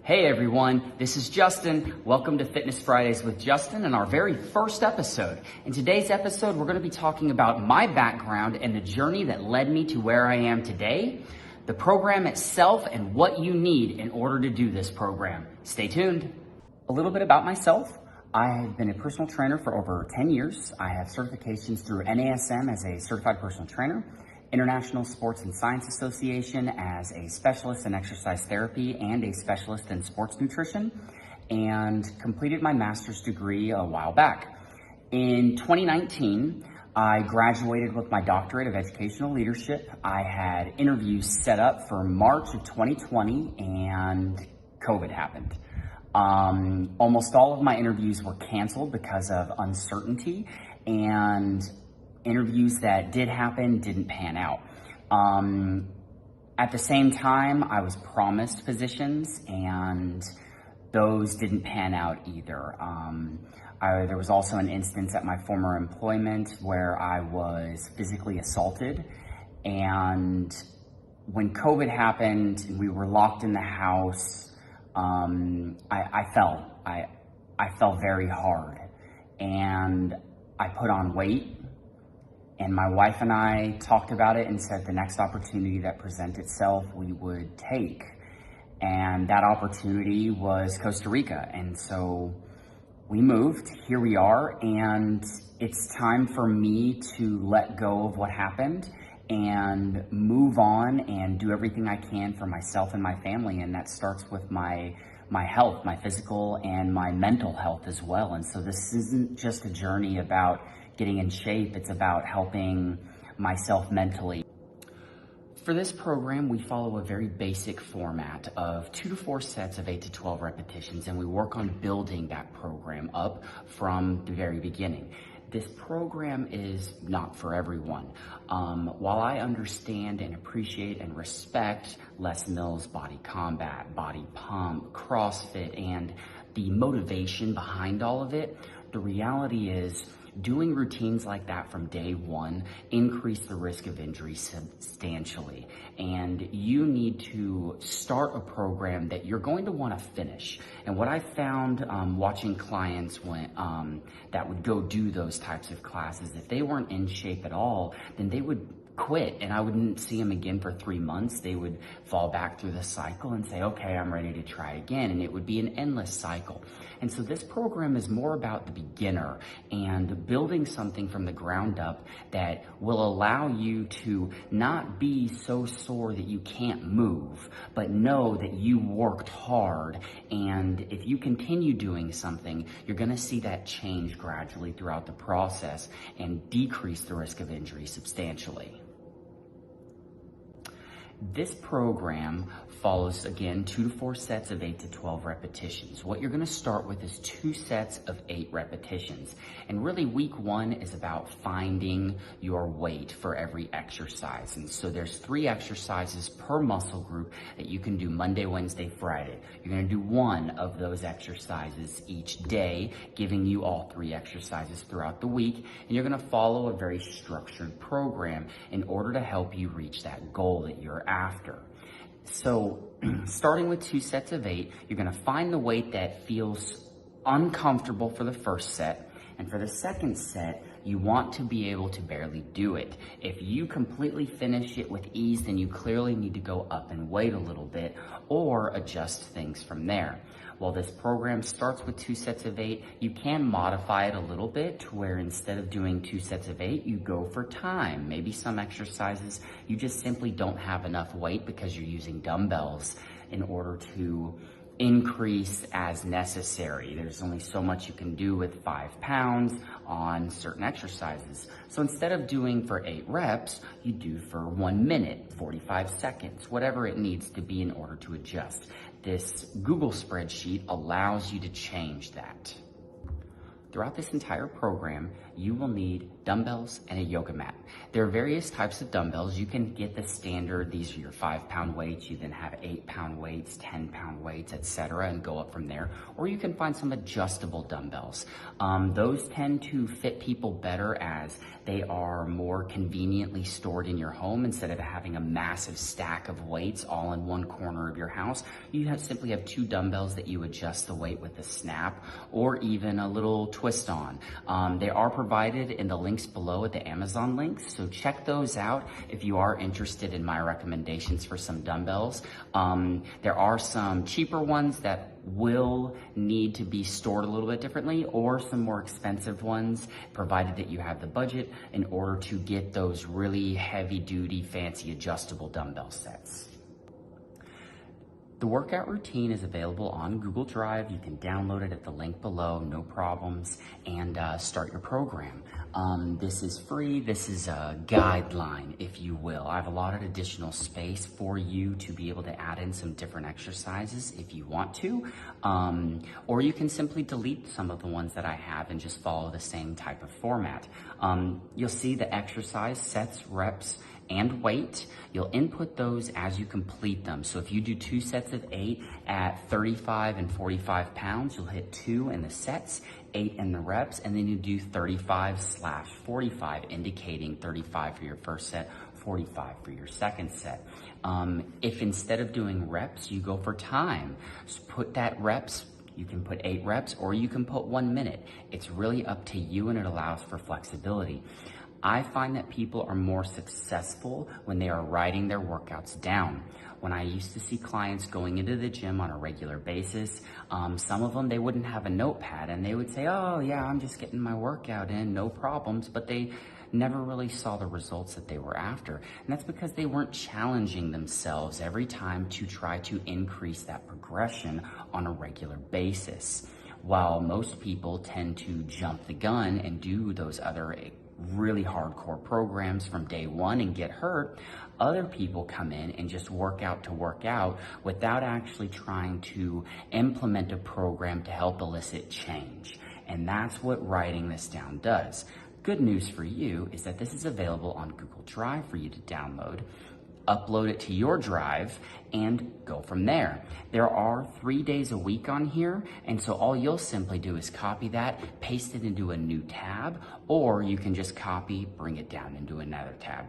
Hey everyone, this is Justin. Welcome to Fitness Fridays with Justin and our very first episode. In today's episode, we're going to be talking about my background and the journey that led me to where I am today, the program itself, and what you need in order to do this program. Stay tuned. A little bit about myself. I have been a personal trainer for over 10 years. I have certifications through NASM as a certified personal trainer, International Sports and Science Association as a specialist in exercise therapy and a specialist in sports nutrition, and completed my master's degree a while back. In 2019, I graduated with my doctorate of educational leadership. I had interviews set up for March of 2020 and COVID happened. Almost all of my interviews were canceled because of uncertainty, and interviews that did happen didn't pan out. At the same time, I was promised positions and those didn't pan out either. There was also an instance at my former employment where I was physically assaulted, and when COVID happened and we were locked in the house, I fell very hard, and I put on weight. And my wife and I talked about it and said the next opportunity that presents itself, we would take. And that opportunity was Costa Rica. And so we moved, here we are, and it's time for me to let go of what happened and move on and do everything I can for myself and my family. And that starts with my health, my physical and my mental health as well. And so this isn't just a journey about getting in shape, it's about helping myself mentally. For this program, we follow a very basic format of 2 to 4 sets of 8 to 12 repetitions, and we work on building that program up from the very beginning. This program is not for everyone. While I understand and appreciate and respect Les Mills' Body Combat, Body Pump, CrossFit, and the motivation behind all of it, the reality is doing routines like that from day one increase the risk of injury substantially. And you need to start a program that you're going to want to finish. And what I found watching clients that would go do those types of classes, if they weren't in shape at all, then they would quit, and I wouldn't see them again for 3 months. They would fall back through the cycle and say, okay, I'm ready to try again. And it would be an endless cycle. And so this program is more about the beginner and building something from the ground up that will allow you to not be so sore that you can't move, but know that you worked hard. And if you continue doing something, you're going to see that change gradually throughout the process and decrease the risk of injury substantially. This program follows, again, 2 to 4 sets of 8 to 12 repetitions. What you're going to start with is 2 sets of 8 repetitions. And really, week 1 is about finding your weight for every exercise. And so there's 3 exercises per muscle group that you can do Monday, Wednesday, Friday. You're going to do 1 of those exercises each day, giving you all 3 exercises throughout the week. And you're going to follow a very structured program in order to help you reach that goal that you're after. So starting with 2 sets of 8, you're going to find the weight that feels uncomfortable for the first set. And for the second set, you want to be able to barely do it. If you completely finish it with ease, then you clearly need to go up in weight a little bit or adjust things from there. While this program starts with 2 sets of 8, you can modify it a little bit to where instead of doing 2 sets of 8, you go for time. Maybe some exercises you just simply don't have enough weight because you're using dumbbells in order to increase as necessary. There's only so much you can do with 5 pounds on certain exercises. So instead of doing for 8 reps, you do for 1 minute, 45 seconds, whatever it needs to be in order to adjust. This Google spreadsheet allows you to change that. Throughout this entire program, you will need dumbbells, and a yoga mat. There are various types of dumbbells. You can get the standard, these are your 5-pound weights, you then have 8-pound weights, 10-pound weights, etc., and go up from there. Or you can find some adjustable dumbbells. Those tend to fit people better as they are more conveniently stored in your home. Instead of having a massive stack of weights all in one corner of your house, you simply have 2 dumbbells that you adjust the weight with a snap or even a little twist on. They are provided in the links below at the Amazon links, so check those out if you are interested in my recommendations for some dumbbells. There are some cheaper ones that will need to be stored a little bit differently, or some more expensive ones, provided that you have the budget, in order to get those really heavy duty, fancy adjustable dumbbell sets. The workout routine is available on Google Drive. You can download it at the link below, no problems, and start your program. This is free. This is a guideline, if you will. I've allotted additional space for you to be able to add in some different exercises if you want to, or you can simply delete some of the ones that I have and just follow the same type of format. You'll see the exercise sets, reps, and weight. You'll input those as you complete them. So if you do 2 sets of 8 at 35 and 45 pounds, you'll hit 2 in the sets, 8 in the reps, and then you do 35/45, indicating 35 for your first set, 45 for your second set. If instead of doing reps, you go for time, so put that reps. You can put 8 reps or you can put 1 minute. It's really up to you, and it allows for flexibility. I find that people are more successful when they are writing their workouts down. When I used to see clients going into the gym on a regular basis, some of them, they wouldn't have a notepad and they would say, oh yeah, I'm just getting my workout in, no problems, but they never really saw the results that they were after. And that's because they weren't challenging themselves every time to try to increase that progression on a regular basis. While most people tend to jump the gun and do those other really hardcore programs from day one and get hurt, other people come in and just work out without actually trying to implement a program to help elicit change. And that's what writing this down does. Good news for you is that this is available on Google Drive for you to download, upload it to your drive, and go from there. There are 3 days a week on here, and so all you'll simply do is copy that, paste it into a new tab, or you can just copy, bring it down into another tab.